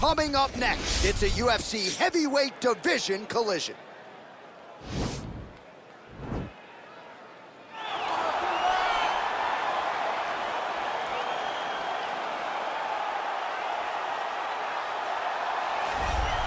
Coming up next, it's a UFC heavyweight division collision.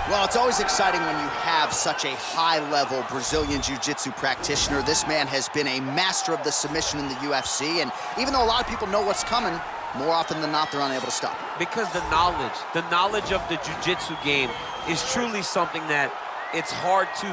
Well, it's always exciting when you have such a high-level Brazilian Jiu-Jitsu practitioner. This man has been a master of the submission in the UFC, and even though a lot of people know what's coming, more often than not, they're unable to stop it. Because the knowledge of the Jiu-Jitsu game is truly something that it's hard to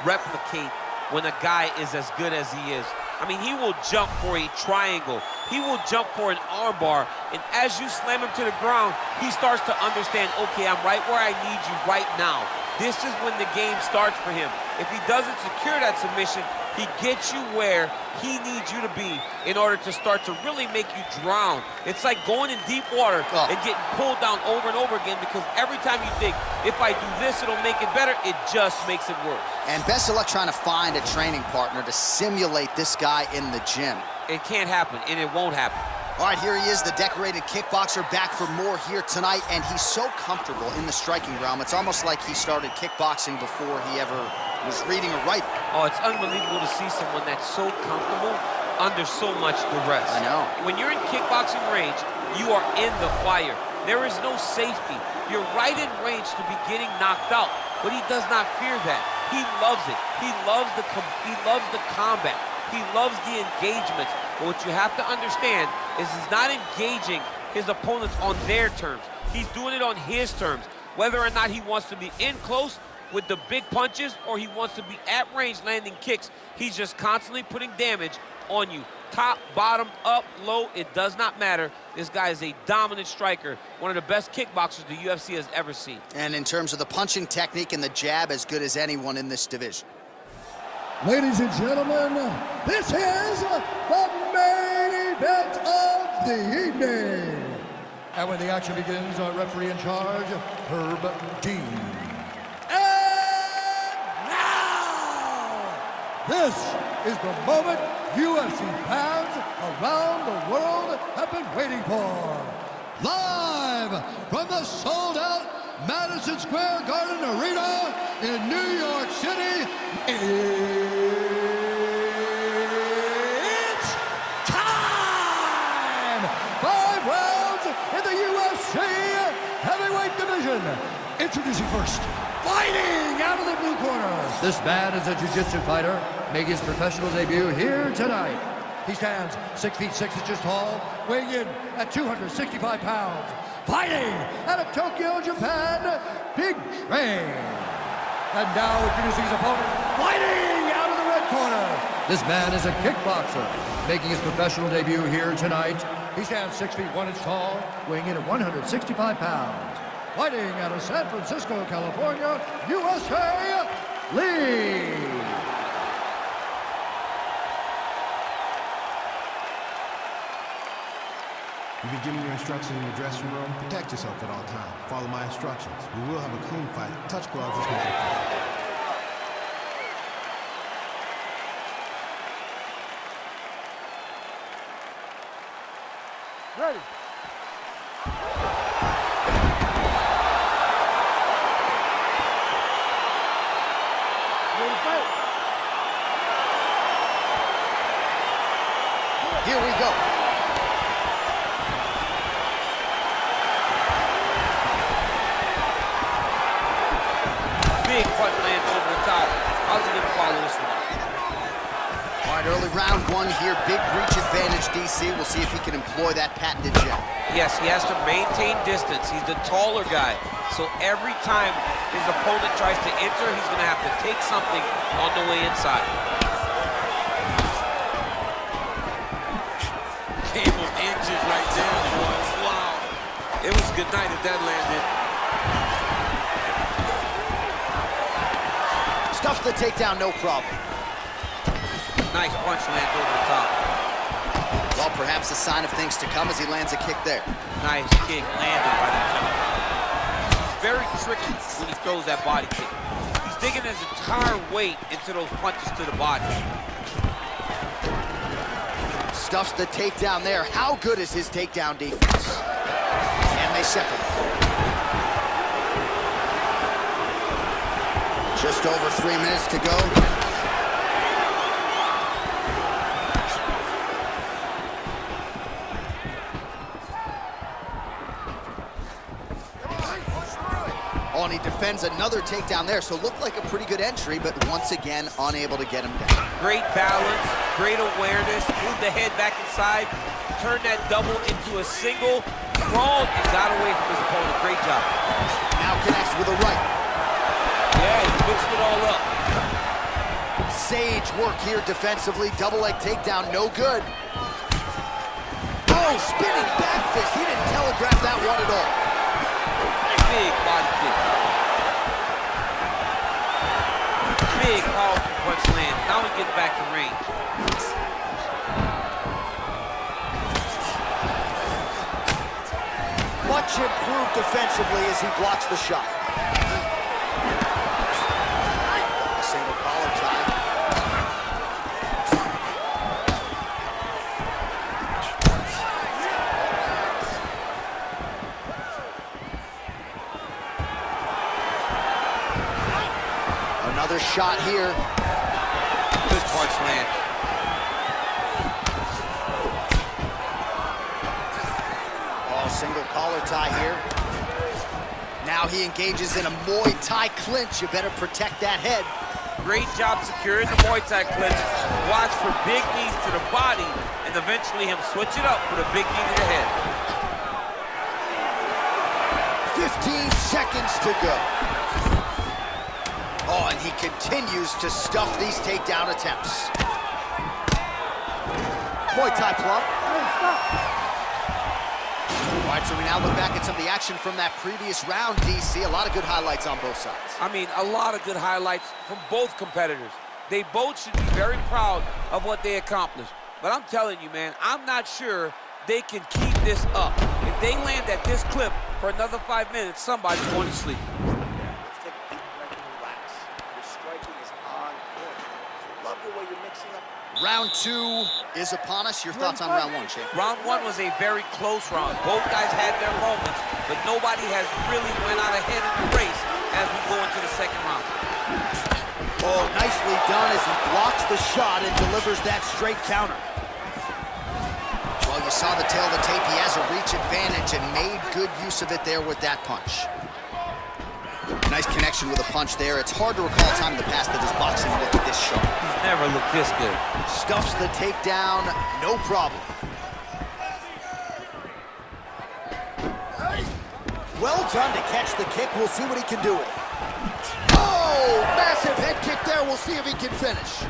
replicate when a guy is as good as he is. I mean, he will jump for a triangle. He will jump for an armbar, and as you slam him to the ground, he starts to understand, okay, I'm right where I need you right now. This is when the game starts for him. If he doesn't secure that submission, he gets you where he needs you to be in order to start to really make you drown. It's like going in deep water and getting pulled down over and over again, because every time you think, if I do this, it'll make it better, it just makes it worse. And best of luck trying to find a training partner to simulate this guy in the gym. It can't happen, and it won't happen. All right, here he is, the decorated kickboxer, back for more here tonight, and he's so comfortable in the striking realm. It's almost like he started kickboxing before he ever was reading or writing. Oh, it's unbelievable to see someone that's so comfortable under so much duress. I know. When you're in kickboxing range, you are in the fire. There is no safety. You're right in range to be getting knocked out, but he does not fear that. He loves it. He loves the combat. He loves the engagement. But what you have to understand is he's not engaging his opponents on their terms. He's doing it on his terms. Whether or not he wants to be in close with the big punches or he wants to be at range landing kicks, he's just constantly putting damage on you. Top, bottom, up, low, it does not matter. This guy is a dominant striker, one of the best kickboxers the UFC has ever seen. And in terms of the punching technique and the jab, as good as anyone in this division. Ladies and gentlemen, this is the main event of the evening. And when the action begins, our referee in charge, Herb Dean. And now, this is the moment UFC fans around the world have been waiting for. Live from the sold-out Madison Square Garden Arena in New York City, it's time! 5 rounds in the UFC heavyweight division. Introducing first, fighting out of the blue corner. This man is a jiu-jitsu fighter, making his professional debut here tonight. He stands 6 feet 6 inches tall, weighing in at 265 pounds. Fighting out of Tokyo, Japan, Big Train. And now introducing his opponent, fighting out of the red corner. This man is a kickboxer, making his professional debut here tonight. He stands 6 feet 1 inch tall, weighing in at 165 pounds. Fighting out of San Francisco, California, USA, Lee. You've been giving your instructions in the dressing room. Protect yourself at all times. Follow my instructions. We will have a clean fight. Touch gloves is making fight. Ready. Ready to fight. Here we go. Big punch lands over the top. How's he gonna follow this one? All right, early round 1 here. Big reach advantage, DC. We'll see if he can employ that patented jab. Yes, he has to maintain distance. He's the taller guy. So every time his opponent tries to enter, he's gonna have to take something on the way inside. Game of inches right there, boys. Wow. It was good night if that landed. Stuffs the takedown, no problem. Nice punch lands over the top. Well, perhaps a sign of things to come as he lands a kick there. Nice kick landed by the top. He's very tricky when he throws that body kick. He's digging his entire weight into those punches to the body. Stuffs the takedown there. How good is his takedown defense? And they separate. Just over 3 minutes to go. Oh, and he defends another takedown there, so it looked like a pretty good entry, but once again, unable to get him down. Great balance, great awareness, moved the head back inside, turned that double into a single, crawled and got away from his opponent. Great job. Now connects with a right. Yeah, he mixed it all up. Sage work here defensively. Double leg takedown, no good. Oh, spinning back fist. He didn't telegraph that one at all. Big body kick. Big powerful punch lands. Now he gets back to range. Much improved defensively as he blocks the shot. Single collar tie. Another shot here. Good punch land. Single collar tie here. Now he engages in a Muay Thai clinch. You better protect that head. Great job securing the Muay Thai clinch. Watch for big knees to the body and eventually him switch it up with a big knee to the head. 15 seconds to go. Oh, and he continues to stuff these takedown attempts. Muay Thai plump. All right, so we now look back at some of the action from that previous round, DC. A lot of good highlights on both sides. I mean, a lot of good highlights from both competitors. They both should be very proud of what they accomplished. But I'm telling you, man, I'm not sure they can keep this up. If they land at this clip for another 5 minutes, somebody's going to sleep. Take a deep breath and relax. Your striking is on point. Love the way you're mixing up. Round 2 is upon us. Your thoughts on round 1, Shane? Round 1 was a very close round. Both guys had their moments, but nobody has really went out ahead in the race as we go into the second round. Oh, nicely done as he blocks the shot and delivers that straight counter. Well, you saw the tail of the tape. He has a reach advantage and made good use of it there with that punch. Nice connection with a punch there. It's hard to recall a time in the past that his boxing looked this sharp. He's never looked this good. Stuffs the takedown, no problem. Well done to catch the kick. We'll see what he can do with it. Oh, massive head kick there. We'll see if he can finish.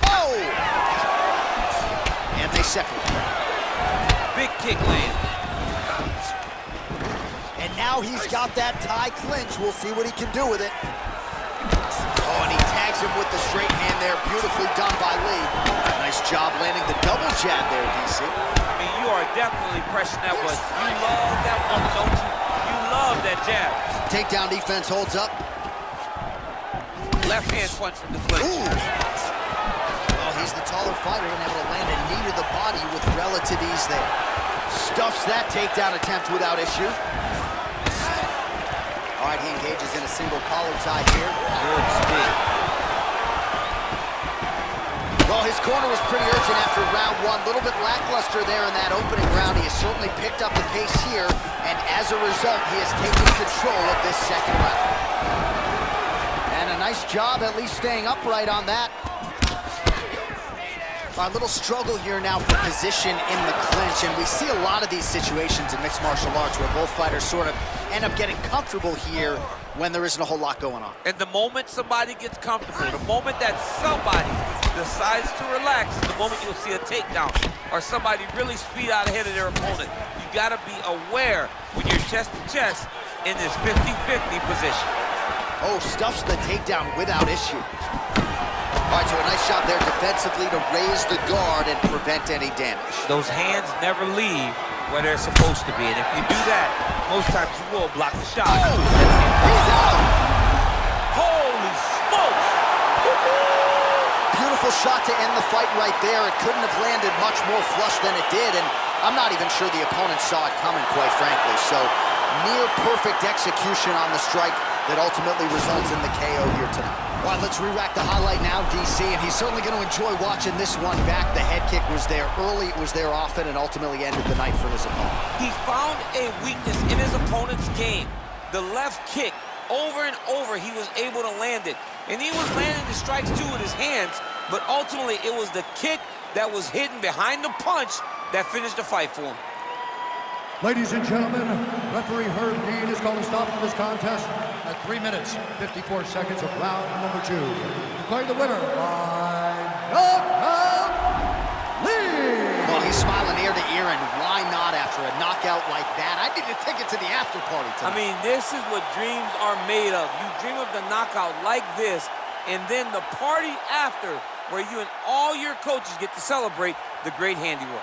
Oh! And they separate. Big kick land. And now he's got that Thai clinch. We'll see what he can do with it. Oh, and he tags him with the straight hand there. Beautifully done by Lee. Nice job landing the double jab there, DC. I mean, you are definitely pressing that one. You love that one, don't you? You love that jab. Takedown defense holds up. Left hand punch from the clinch. Ooh. Oh, he's the taller fighter and able to land a knee to the body with relative ease there. Stuffs that takedown attempt without issue. All right, he engages in a single collar tie here. Good speed. Well, his corner was pretty urgent after round 1. A little bit lackluster there in that opening round. He has certainly picked up the pace here, and as a result, he has taken control of this second round. And a nice job at least staying upright on that. A little struggle here now for position in the clinch, and we see a lot of these situations in mixed martial arts where both fighters sort of end up getting comfortable here when there isn't a whole lot going on. And the moment somebody gets comfortable, the moment that somebody decides to relax, is the moment you'll see a takedown or somebody really speed out ahead of their opponent. You gotta be aware when you're chest to chest in this 50-50 position. Oh, stuffs the takedown without issue. All right, so a nice shot there defensively to raise the guard and prevent any damage. Those hands never leave where they're supposed to be, and if you do that, most times you will block the shot. Oh, he's out! Holy smokes! Beautiful shot to end the fight right there. It couldn't have landed much more flush than it did, and I'm not even sure the opponent saw it coming, quite frankly. So, near perfect execution on the strike. that ultimately results in the KO here tonight. All right, let's re-rack the highlight now, DC, and he's certainly going to enjoy watching this one back. The head kick was there early, it was there often, and ultimately ended the night for his opponent. He found a weakness in his opponent's game. The left kick, over and over, he was able to land it. And he was landing the strikes, too, with his hands, but ultimately it was the kick that was hidden behind the punch that finished the fight for him. Ladies and gentlemen, referee Herb Dean has called a stop to this contest at 3 minutes, 54 seconds of round number 2. Declaring the winner by knockout, Lee! Well, he's smiling ear to ear, and why not after a knockout like that? I need to take it to the after party tonight. I mean, this is what dreams are made of. You dream of the knockout like this, and then the party after, where you and all your coaches get to celebrate the great handiwork.